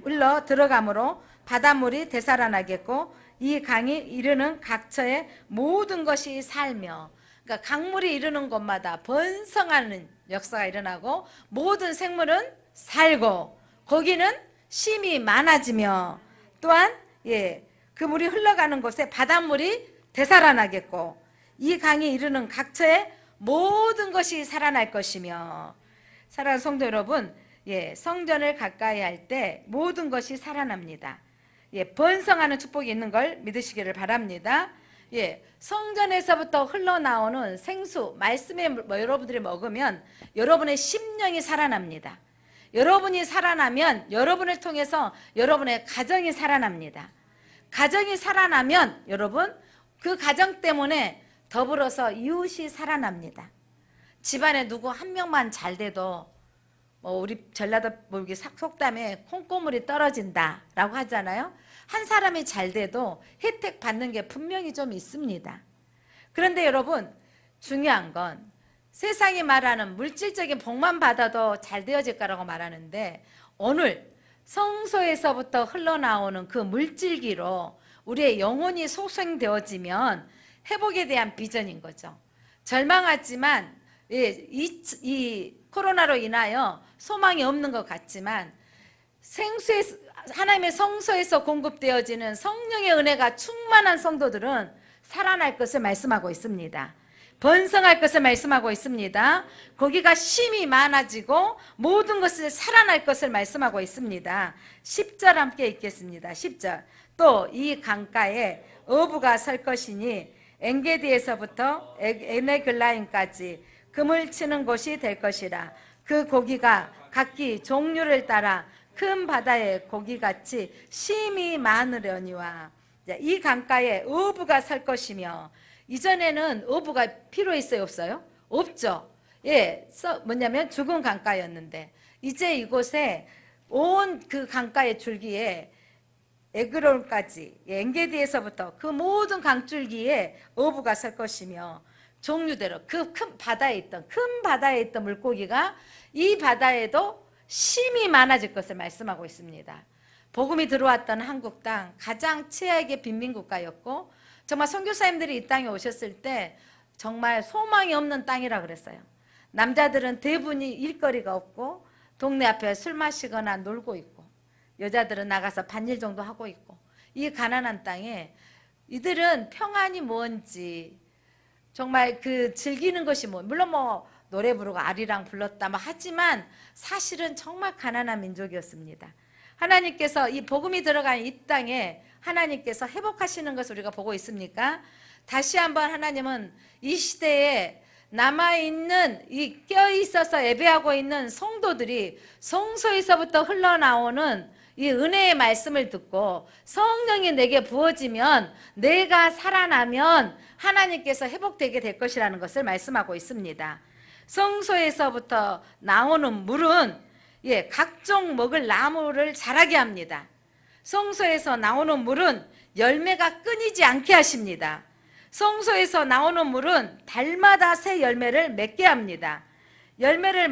흘러 들어가므로 바닷물이 되살아나겠고 이 강이 이르는 각처의 모든 것이 살며. 그러니까 강물이 이르는 곳마다 번성하는 역사가 일어나고 모든 생물은 살고 거기는 심이 많아지며, 또한 그 물이 흘러가는 곳에 바닷물이 되살아나겠고 이 강이 이르는 각처의 모든 것이 살아날 것이며. 사랑하는 성도 여러분, 성전을 가까이 할 때 모든 것이 살아납니다. 번성하는 축복이 있는 걸 믿으시기를 바랍니다. 성전에서부터 흘러나오는 생수, 말씀에 여러분들이 먹으면 여러분의 심령이 살아납니다. 여러분이 살아나면 여러분을 통해서 여러분의 가정이 살아납니다. 가정이 살아나면 여러분, 그 가정 때문에 더불어서 이웃이 살아납니다. 집안에 누구 한 명만 잘 돼도 우리 전라도 속담에 콩고물이 떨어진다라고 하잖아요. 한 사람이 잘 돼도 혜택 받는 게 분명히 좀 있습니다. 그런데 여러분, 중요한 건 세상이 말하는 물질적인 복만 받아도 잘 되어질 거라고 말하는데, 오늘 성소에서부터 흘러나오는 그 물질기로 우리의 영혼이 소생되어지면 회복에 대한 비전인 거죠. 절망하지만 이 코로나로 인하여 소망이 없는 것 같지만 하나님의 성소에서 공급되어지는 성령의 은혜가 충만한 성도들은 살아날 것을 말씀하고 있습니다. 번성할 것을 말씀하고 있습니다. 거기가 심이 많아지고 모든 것을 살아날 것을 말씀하고 있습니다. 10절 함께 읽겠습니다. 10절. 또 이 강가에 어부가 설 것이니 엔게디에서부터 에네글라임까지 금을 치는 곳이 될 것이라. 그 고기가 각기 종류를 따라 큰 바다의 고기같이 심이 많으려니와. 이 강가에 어부가 설 것이며, 이전에는 어부가 필요했어요, 없어요? 없죠. 뭐냐면 죽은 강가였는데 이제 이곳에 온 그 강가의 줄기에 에그론까지, 엔게디에서부터 그 모든 강줄기에 어부가 설 것이며, 종류대로 그 큰 바다에 있던 물고기가 이 바다에도 심이 많아질 것을 말씀하고 있습니다. 복음이 들어왔던 한국 땅, 가장 최악의 빈민국가였고, 정말 선교사님들이 이 땅에 오셨을 때 정말 소망이 없는 땅이라 그랬어요. 남자들은 대부분이 일거리가 없고 동네 앞에 술 마시거나 놀고 있고 여자들은 나가서 밭일 정도 하고 있고 이 가난한 땅에 이들은 평안이 뭔지 정말 그 즐기는 것이 물론 노래 부르고 아리랑 불렀다 하지만 사실은 정말 가난한 민족이었습니다. 하나님께서 이 복음이 들어간 이 땅에 하나님께서 회복하시는 것을 우리가 보고 있습니까? 다시 한번 하나님은 이 시대에 남아있는 이 껴있어서 예배하고 있는 성도들이 성소에서부터 흘러나오는 이 은혜의 말씀을 듣고 성령이 내게 부어지면 내가 살아나면 하나님께서 회복되게 될 것이라는 것을 말씀하고 있습니다. 성소에서부터 나오는 물은 각종 먹을 나무를 자라게 합니다. 성소에서 나오는 물은 열매가 끊이지 않게 하십니다. 성소에서 나오는 물은 달마다 새 열매를 맺게 합니다. 열매를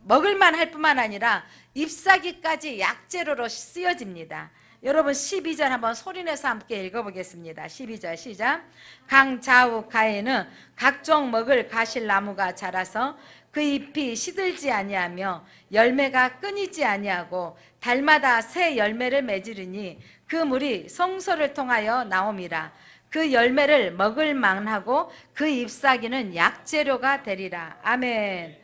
먹을만 할 뿐만 아니라 잎사귀까지 약재료로 쓰여집니다. 여러분 12절 한번 소리내서 함께 읽어보겠습니다. 12절 시작. 강 좌우 가에는 각종 먹을 가실나무가 자라서 그 잎이 시들지 아니하며 열매가 끊이지 아니하고 달마다 새 열매를 맺으리니 그 물이 성소를 통하여 나옴이라. 그 열매를 먹을 만하고 그 잎사귀는 약재료가 되리라. 아멘.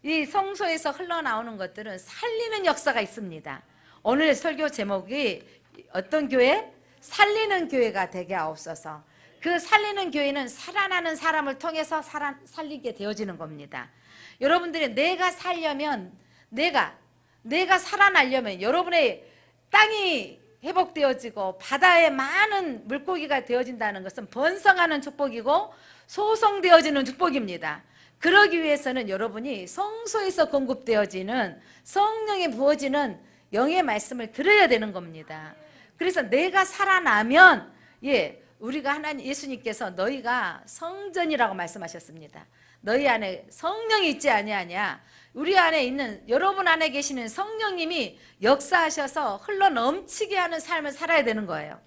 이 성소에서 흘러나오는 것들은 살리는 역사가 있습니다. 오늘 설교 제목이 어떤 교회? 살리는 교회가 되게 하옵소서. 그 살리는 교회는 살아나는 사람을 통해서 살리게 되어지는 겁니다. 여러분들이 내가 살려면 내가 살아나려면 여러분의 땅이 회복되어지고 바다에 많은 물고기가 되어진다는 것은 번성하는 축복이고 소성되어지는 축복입니다. 그러기 위해서는 여러분이 성소에서 공급되어지는 성령이 부어지는 영의 말씀을 들어야 되는 겁니다. 그래서 내가 살아나면 우리가 하나님 예수님께서 너희가 성전이라고 말씀하셨습니다. 너희 안에 성령이 있지 아니하냐. 우리 안에 있는 여러분 안에 계시는 성령님이 역사하셔서 흘러넘치게 하는 삶을 살아야 되는 거예요.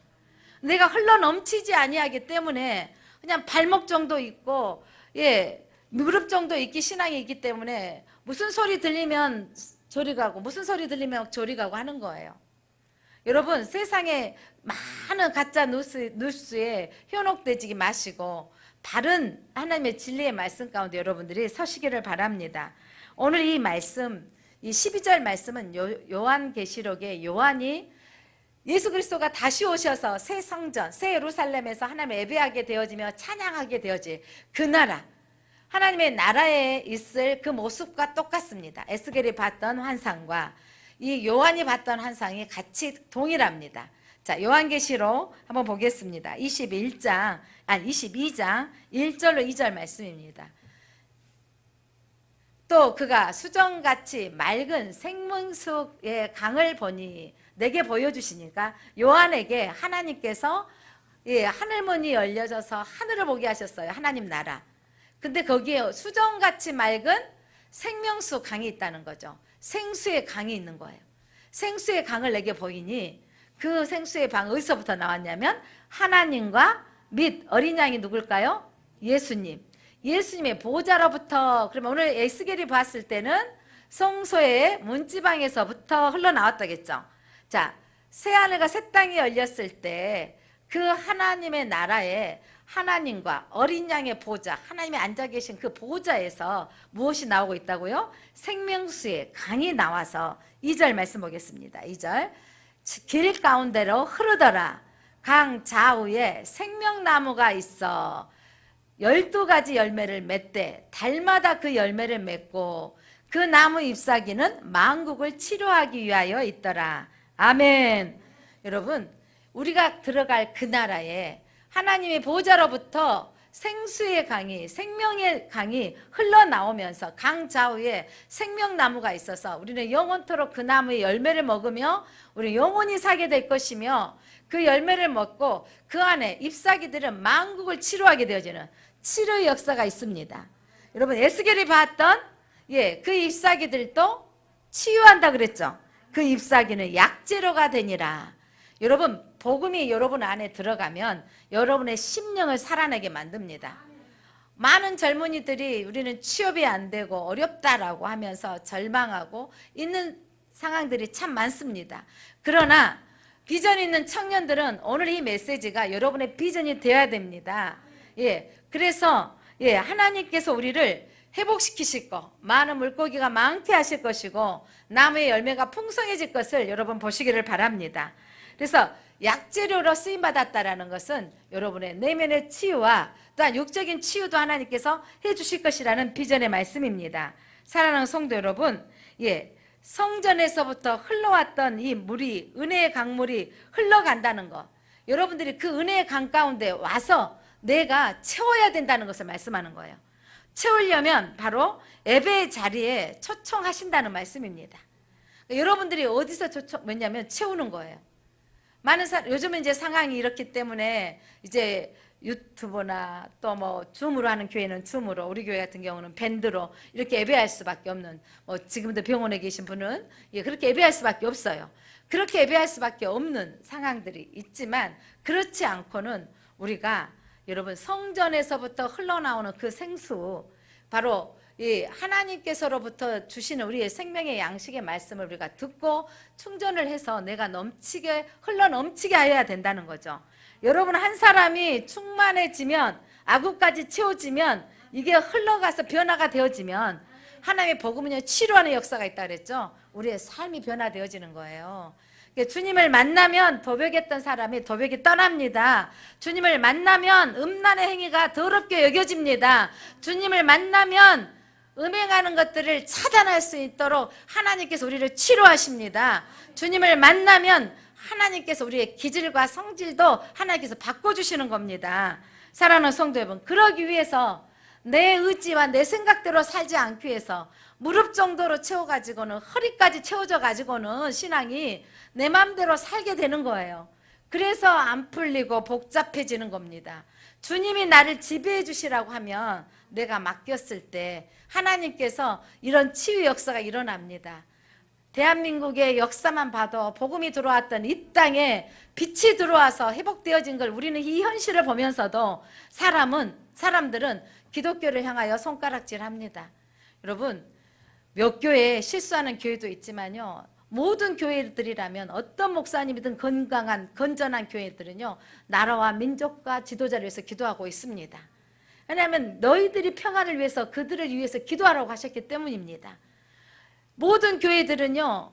내가 흘러넘치지 아니하기 때문에 그냥 발목 정도 있고 무릎 정도 있기 신앙이 있기 때문에 무슨 소리 들리면 저리 가고 무슨 소리 들리면 저리 가고 하는 거예요. 여러분 세상에 많은 가짜 뉴스에 현혹되지 마시고 바른 하나님의 진리의 말씀 가운데 여러분들이 서시기를 바랍니다. 오늘 이 말씀, 이 12절 말씀은 요한계시록에 요한이 예수 그리스도가 다시 오셔서 새 성전, 새 예루살렘에서 하나님을 예배하게 되어지며 찬양하게 되어질 그 나라, 하나님의 나라에 있을 그 모습과 똑같습니다. 에스겔이 봤던 환상과 이 요한이 봤던 환상이 같이 동일합니다. 자, 요한계시록 한번 보겠습니다. 22장 1절로 2절 말씀입니다. 또 그가 수정같이 맑은 생명수의 강을 보니 내게 보여주시니까 요한에게 하나님께서 하늘문이 열려져서 하늘을 보게 하셨어요. 하나님 나라. 근데 거기에 수정같이 맑은 생명수 강이 있다는 거죠. 생수의 강이 있는 거예요. 생수의 강을 내게 보이니 그 생수의 방 어디서부터 나왔냐면 하나님과 및 어린 양이 누굴까요? 예수님. 예수님의 보좌로부터. 그러면 오늘 에스겔이 봤을 때는 성소의 문지방에서부터 흘러나왔다겠죠. 자, 새하늘과 새 땅이 열렸을 때 그 하나님의 나라에 하나님과 어린 양의 보좌, 하나님이 앉아 계신 그 보좌에서 무엇이 나오고 있다고요? 생명수의 강이 나와서 2절 말씀 보겠습니다. 2절. 길 가운데로 흐르더라. 강 좌우에 생명나무가 있어 12가지 열매를 맺되 달마다 그 열매를 맺고 그 나무 잎사귀는 만국을 치료하기 위하여 있더라. 아멘. 여러분, 우리가 들어갈 그 나라에 하나님의 보좌로부터 생수의 강이, 생명의 강이 흘러나오면서 강 좌우에 생명나무가 있어서 우리는 영원토록 그 나무의 열매를 먹으며 우리 영원히 살게 될 것이며 그 열매를 먹고 그 안에 잎사귀들은 만국을 치료하게 되어지는 치료의 역사가 있습니다. 여러분 에스겔이 봤던 그 잎사귀들도 치유한다 그랬죠. 그 잎사귀는 약재료가 되니라. 여러분, 복음이 여러분 안에 들어가면 여러분의 심령을 살아내게 만듭니다. 많은 젊은이들이 우리는 취업이 안 되고 어렵다라고 하면서 절망하고 있는 상황들이 참 많습니다. 그러나 비전 있는 청년들은 오늘 이 메시지가 여러분의 비전이 되어야 됩니다. 그래서 하나님께서 우리를 회복시키실 거, 많은 물고기가 많게 하실 것이고 나무의 열매가 풍성해질 것을 여러분 보시기를 바랍니다. 그래서 약재료로 쓰임받았다라는 것은 여러분의 내면의 치유와 또한 육적인 치유도 하나님께서 해주실 것이라는 비전의 말씀입니다. 사랑하는 성도 여러분, 성전에서부터 흘러왔던 이 물이, 은혜의 강물이 흘러간다는 것, 여러분들이 그 은혜의 강 가운데 와서 내가 채워야 된다는 것을 말씀하는 거예요. 채우려면 바로 예배의 자리에 초청하신다는 말씀입니다. 여러분들이 어디서 왜냐하면 채우는 거예요. 많은 요즘은 이제 상황이 이렇기 때문에 이제 유튜브나 또 뭐 줌으로 하는 교회는 줌으로, 우리 교회 같은 경우는 밴드로 이렇게 예배할 수밖에 없는, 뭐 지금도 병원에 계신 분은 그렇게 예배할 수밖에 없어요. 그렇게 예배할 수밖에 없는 상황들이 있지만 그렇지 않고는 우리가 여러분 성전에서부터 흘러나오는 그 생수, 바로 이 하나님께서로부터 주시는 우리의 생명의 양식의 말씀을 우리가 듣고 충전을 해서 내가 넘치게 흘러 넘치게 하여야 된다는 거죠. 여러분, 한 사람이 충만해지면, 아구까지 채워지면, 이게 흘러가서 변화가 되어지면 하나님의 복음은요 치료하는 역사가 있다 그랬죠. 우리의 삶이 변화되어지는 거예요. 주님을 만나면 도벽했던 사람이 도벽이 떠납니다. 주님을 만나면 음란의 행위가 더럽게 여겨집니다. 주님을 만나면 음행하는 것들을 차단할 수 있도록 하나님께서 우리를 치료하십니다. 주님을 만나면 하나님께서 우리의 기질과 성질도 하나님께서 바꿔주시는 겁니다. 사랑하는 성도 여러분, 그러기 위해서 내 의지와 내 생각대로 살지 않기 위해서 무릎 정도로 채워가지고는, 허리까지 채워져 가지고는 신앙이 내 마음대로 살게 되는 거예요. 그래서 안 풀리고 복잡해지는 겁니다. 주님이 나를 지배해 주시라고 하면 내가 맡겼을 때 하나님께서 이런 치유 역사가 일어납니다. 대한민국의 역사만 봐도 복음이 들어왔던 이 땅에 빛이 들어와서 회복되어진 걸 우리는 이 현실을 보면서도 사람들은 기독교를 향하여 손가락질합니다. 여러분, 몇 교회에 실수하는 교회도 있지만요, 모든 교회들이라면 어떤 목사님이든 건강한 건전한 교회들은요 나라와 민족과 지도자를 위해서 기도하고 있습니다. 왜냐하면 너희들이 평화를 위해서, 그들을 위해서 기도하라고 하셨기 때문입니다. 모든 교회들은요,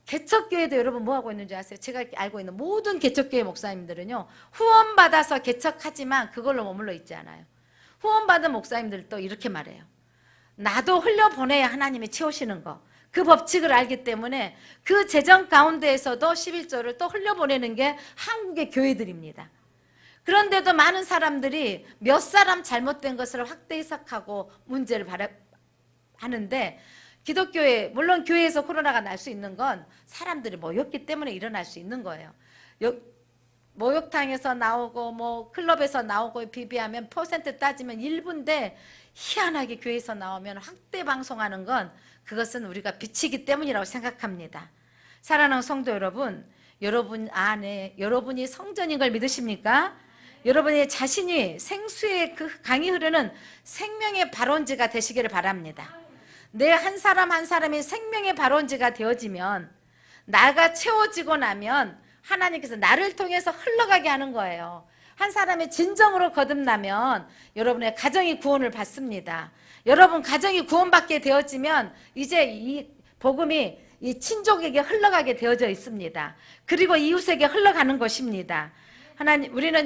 개척교회도 여러분 뭐하고 있는지 아세요? 제가 알고 있는 모든 개척교회 목사님들은요 후원받아서 개척하지만 그걸로 머물러 있지 않아요. 후원받은 목사님들도 이렇게 말해요. 나도 흘려보내야 하나님이 채우시는 거, 그 법칙을 알기 때문에 그 재정 가운데에서도 11조를 또 흘려보내는 게 한국의 교회들입니다. 그런데도 많은 사람들이 몇 사람 잘못된 것을 확대 해석하고 문제를 하는데, 기독교회, 물론 교회에서 코로나가 날 수 있는 건 사람들이 모였기 때문에 일어날 수 있는 거예요. 목욕탕에서 나오고 뭐 클럽에서 나오고 비비하면 퍼센트 따지면 일부인데, 희한하게 교회에서 나오면 확대 방송하는 건 그것은 우리가 비치기 때문이라고 생각합니다. 사랑하는 성도 여러분, 여러분 안에 여러분이 성전인 걸 믿으십니까? 여러분의 자신이 생수의 그 강이 흐르는 생명의 발원지가 되시기를 바랍니다. 내 한 사람 한 사람이 생명의 발원지가 되어지면, 나가 채워지고 나면 하나님께서 나를 통해서 흘러가게 하는 거예요. 한 사람이 진정으로 거듭나면 여러분의 가정이 구원을 받습니다. 여러분 가정이 구원받게 되어지면 이제 이 복음이 이 친족에게 흘러가게 되어져 있습니다. 그리고 이웃에게 흘러가는 것입니다.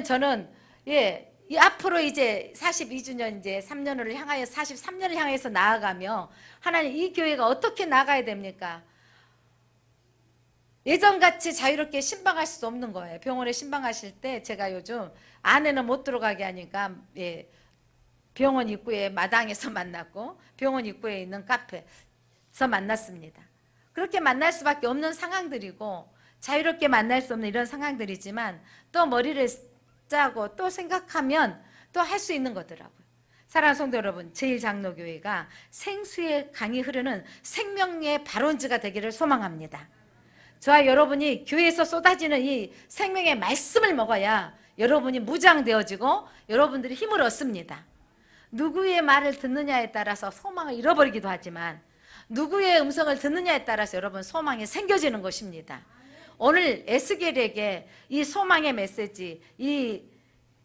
저는 이 앞으로 이제 42주년, 이제 3년을 향하여 43년을 향해서 나아가며 하나님, 이 교회가 어떻게 나가야 됩니까? 예전같이 자유롭게 신방할 수도 없는 거예요. 병원에 신방하실 때 제가 요즘 안에는 못 들어가게 하니까 병원 입구에 마당에서 만났고 병원 입구에 있는 카페에서 만났습니다. 그렇게 만날 수밖에 없는 상황들이고 자유롭게 만날 수 없는 이런 상황들이지만 또 머리를 짜고 또 생각하면 또 할 수 있는 거더라고요. 사랑하는 성도 여러분, 제1장로교회가 생수의 강이 흐르는 생명의 발원지가 되기를 소망합니다. 저와 여러분이 교회에서 쏟아지는 이 생명의 말씀을 먹어야 여러분이 무장되어지고 여러분들이 힘을 얻습니다. 누구의 말을 듣느냐에 따라서 소망을 잃어버리기도 하지만 누구의 음성을 듣느냐에 따라서 여러분 소망이 생겨지는 것입니다. 오늘 에스겔에게 이 소망의 메시지, 이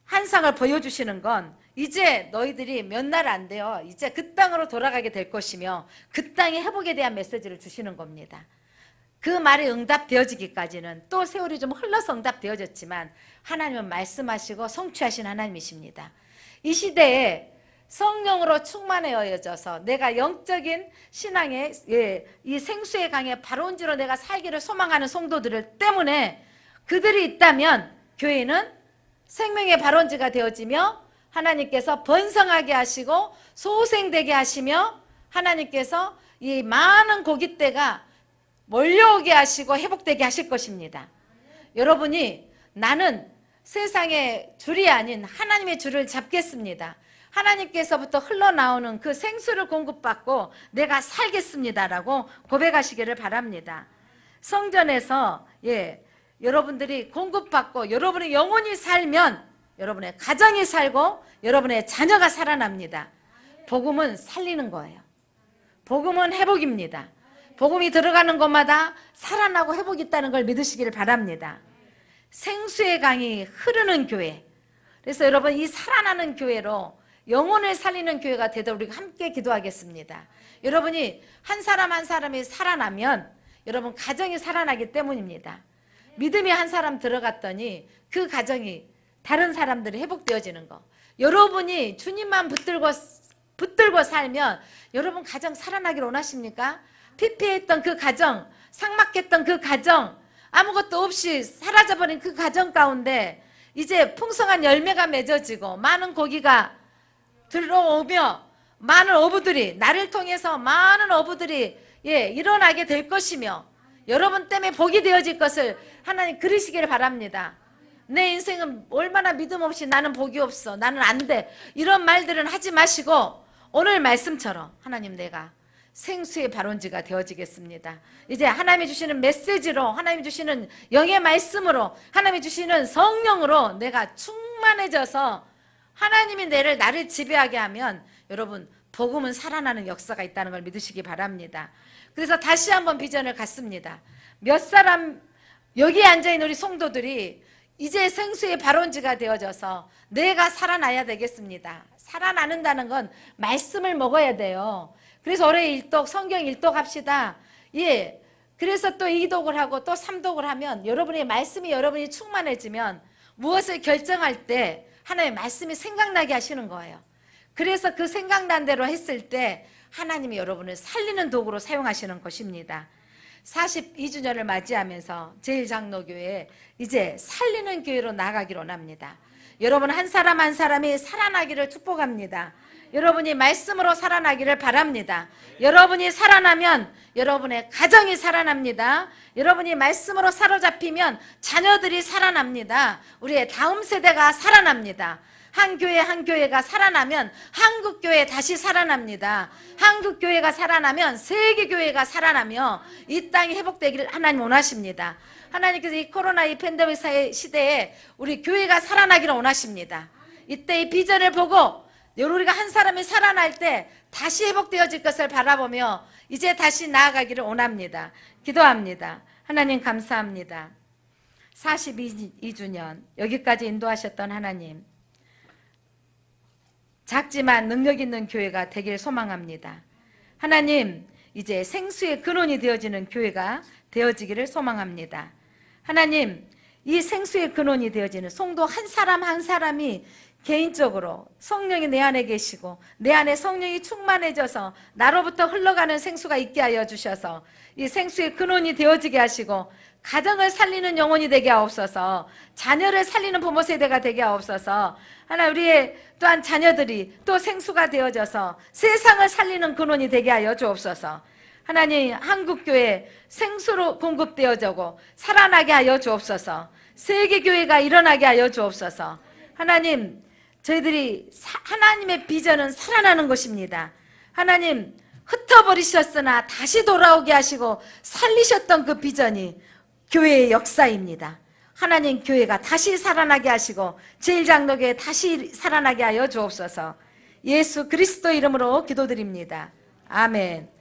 환상을 보여주시는 건 이제 너희들이 몇 날 안 돼요. 이제 그 땅으로 돌아가게 될 것이며 그 땅의 회복에 대한 메시지를 주시는 겁니다. 그 말이 응답되어지기까지는 또 세월이 좀 흘러서 응답되어졌지만 하나님은 말씀하시고 성취하신 하나님이십니다. 이 시대에 성령으로 충만해져서 내가 영적인 신앙의 이 생수의 강에 발원지로 내가 살기를 소망하는 성도들 때문에 그들이 있다면 교회는 생명의 발원지가 되어지며 하나님께서 번성하게 하시고 소생되게 하시며 하나님께서 이 많은 고깃대가 몰려오게 하시고 회복되게 하실 것입니다. 여러분이 나는 세상의 줄이 아닌 하나님의 줄을 잡겠습니다. 하나님께서부터 흘러나오는 그 생수를 공급받고 내가 살겠습니다라고 고백하시기를 바랍니다. 성전에서 여러분들이 공급받고 여러분이 영혼이 살면 여러분의 가정이 살고 여러분의 자녀가 살아납니다. 복음은 살리는 거예요. 복음은 회복입니다. 복음이 들어가는 곳마다 살아나고 회복이 있다는 걸 믿으시기를 바랍니다. 생수의 강이 흐르는 교회. 그래서 여러분 이 살아나는 교회로 영혼을 살리는 교회가 되도록 우리가 함께 기도하겠습니다. 여러분이 한 사람 한 사람이 살아나면 여러분 가정이 살아나기 때문입니다. 믿음이 한 사람 들어갔더니 그 가정이 다른 사람들이 회복되어지는 거. 여러분이 주님만 붙들고 살면 여러분 가정 살아나기를 원하십니까? 피폐했던 그 가정, 삭막했던 그 가정, 아무것도 없이 사라져버린 그 가정 가운데 이제 풍성한 열매가 맺어지고 많은 고기가 들어오며 많은 어부들이 나를 통해서 많은 어부들이 일어나게 될 것이며 여러분 때문에 복이 되어질 것을 하나님 그리시기를 바랍니다. 내 인생은 얼마나 믿음 없이 나는 복이 없어, 나는 안 돼, 이런 말들은 하지 마시고 오늘 말씀처럼 하나님 내가 생수의 발원지가 되어지겠습니다. 이제 하나님이 주시는 메시지로, 하나님이 주시는 영의 말씀으로, 하나님이 주시는 성령으로 내가 충만해져서 하나님이 나를 지배하게 하면 여러분 복음은 살아나는 역사가 있다는 걸 믿으시기 바랍니다. 그래서 다시 한번 비전을 갖습니다. 몇 사람 여기 앉아있는 우리 성도들이 이제 생수의 발원지가 되어져서 내가 살아나야 되겠습니다. 살아나는다는 건 말씀을 먹어야 돼요. 그래서 올해 일독, 성경 일독 합시다. 그래서 또 2독을 하고 또 3독을 하면 여러분의 말씀이 여러분이 충만해지면 무엇을 결정할 때 하나님의 말씀이 생각나게 하시는 거예요. 그래서 그 생각난 대로 했을 때 하나님이 여러분을 살리는 도구로 사용하시는 것입니다. 42주년을 맞이하면서 제일장로교회 이제 살리는 교회로 나아가기를 원합니다. 여러분 한 사람 한 사람이 살아나기를 축복합니다. 여러분이 말씀으로 살아나기를 바랍니다. 여러분이 살아나면 여러분의 가정이 살아납니다. 여러분이 말씀으로 사로잡히면 자녀들이 살아납니다. 우리의 다음 세대가 살아납니다. 한 교회 한 교회가 살아나면 한국교회 다시 살아납니다. 한국교회가 살아나면 세계교회가 살아나며 이 땅이 회복되기를 하나님 원하십니다. 하나님께서 이 코로나 이 팬데믹 시대에 우리 교회가 살아나기를 원하십니다. 이때 이 비전을 보고 우리가 한 사람이 살아날 때 다시 회복되어질 것을 바라보며 이제 다시 나아가기를 원합니다. 기도합니다. 하나님 감사합니다. 42주년 여기까지 인도하셨던 하나님, 작지만 능력 있는 교회가 되길 소망합니다. 하나님, 이제 생수의 근원이 되어지는 교회가 되어지기를 소망합니다. 하나님, 이 생수의 근원이 되어지는 성도 한 사람 한 사람이 개인적으로 성령이 내 안에 계시고 내 안에 성령이 충만해져서 나로부터 흘러가는 생수가 있게 하여 주셔서 이 생수의 근원이 되어지게 하시고 가정을 살리는 영혼이 되게 하옵소서, 자녀를 살리는 부모 세대가 되게 하옵소서. 하나 우리의 또한 자녀들이 또 생수가 되어져서 세상을 살리는 근원이 되게 하여 주옵소서. 하나님 한국교회 생수로 공급되어지고 살아나게 하여 주옵소서. 세계교회가 일어나게 하여 주옵소서. 하나님 저희들이 하나님의 비전은 살아나는 것입니다. 하나님 흩어버리셨으나 다시 돌아오게 하시고 살리셨던 그 비전이 교회의 역사입니다. 하나님 교회가 다시 살아나게 하시고 제1장로교회 다시 살아나게 하여 주옵소서. 예수 그리스도 이름으로 기도드립니다. 아멘.